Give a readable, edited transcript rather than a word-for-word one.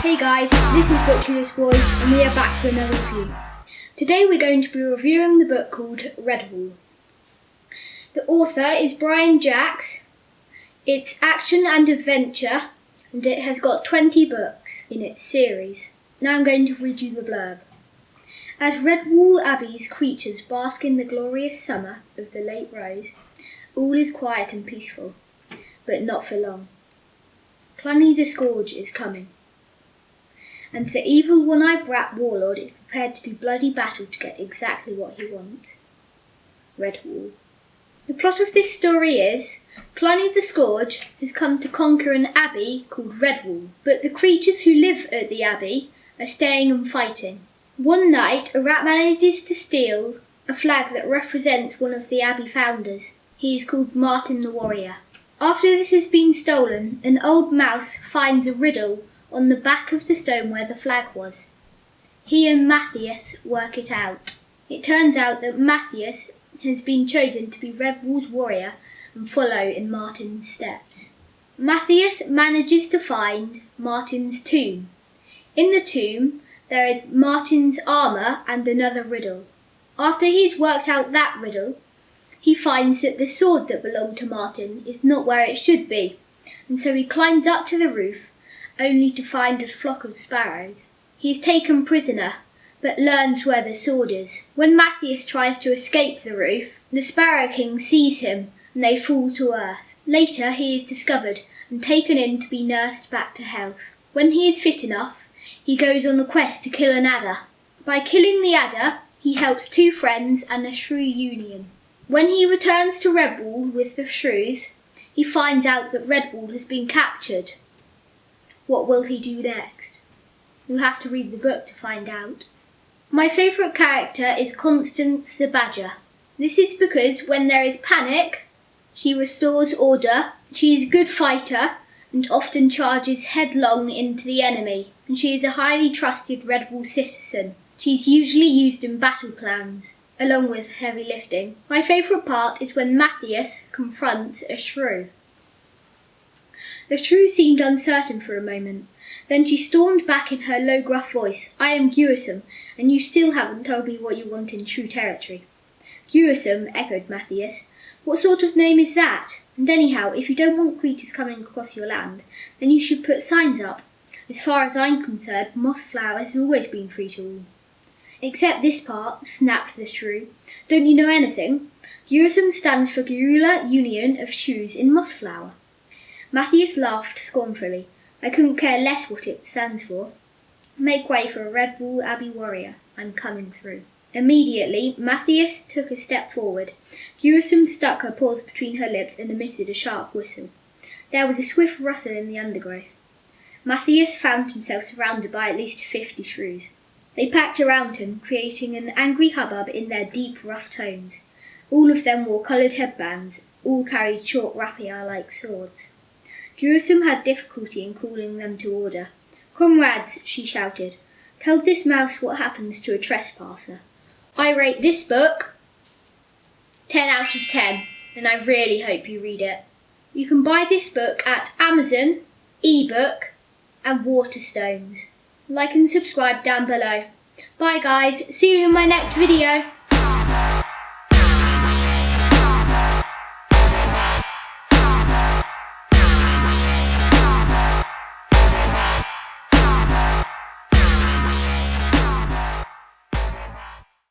Hey guys, this is Bookless Boy and we are back for another review. Today we're going to be reviewing the book called Redwall. The author is Jacques. It's action and adventure and it has got 20 books in its series. Now I'm going to read you the blurb. As Redwall Abbey's creatures bask in the glorious summer of the late rose, all is quiet and peaceful, but not for long. Cluny the Scourge is coming, and the evil one-eyed rat warlord is prepared to do bloody battle to get exactly what he wants. Redwall. The plot of this story is, Cluny the Scourge has come to conquer an abbey called Redwall, but the creatures who live at the abbey are staying and fighting. One night, a rat manages to steal a flag that represents one of the abbey founders. He is called Martin the Warrior. After this has been stolen, an old mouse finds a riddle on the back of the stone where the flag was. He and Matthias work it out. It turns out that Matthias has been chosen to be Redwall's warrior and follow in Martin's steps. Matthias manages to find Martin's tomb. In the tomb, there is Martin's armour and another riddle. After he's worked out that riddle, he finds that the sword that belonged to Martin is not where it should be, and so he climbs up to the roof, only to find a flock of sparrows. He is taken prisoner, but learns where the sword is. When Matthias tries to escape the roof, the Sparrow King sees him, and they fall to earth. Later he is discovered and taken in to be nursed back to health. When he is fit enough, he goes on a quest to kill an adder. By killing the adder, he helps two friends and a shrew union. When he returns to Redwall with the shrews, he finds out that Redwall has been captured. What will he do next? You'll have to read the book to find out. My favourite character is Constance the Badger. This is because when there is panic, she restores order, she is a good fighter and often charges headlong into the enemy, and she is a highly trusted Redwall citizen. She is usually used in battle plans, along with heavy lifting. My favourite part is when Matthias confronts a shrew. The shrew seemed uncertain for a moment. Then she stormed back in her low gruff voice. I am Gewissem, and you still haven't told me what you want in true territory. Gewissem, echoed Matthias. What sort of name is that? And anyhow, if you don't want creatures coming across your land, then you should put signs up. As far as I'm concerned, Mossflower has always been free to all. Except this part, snapped the shrew. Don't you know anything? Gewissem stands for Guerrilla Union of Shrews in Mossflower. Matthias laughed scornfully. I couldn't care less what it stands for. Make way for a Redwall Abbey warrior. I'm coming through. Immediately, Matthias took a step forward. Gewissem stuck her paws between her lips and emitted a sharp whistle. There was a swift rustle in the undergrowth. Matthias found himself surrounded by at least 50 shrews. They packed around him, creating an angry hubbub in their deep, rough tones. All of them wore coloured headbands, all carried short rapier-like swords. Gewissem had difficulty in calling them to order. Comrades, she shouted, tell this mouse what happens to a trespasser. I rate this book 10 out of 10, and I really hope you read it. You can buy this book at Amazon, eBook, and Waterstones. Like and subscribe down below. Bye guys, see you in my next video.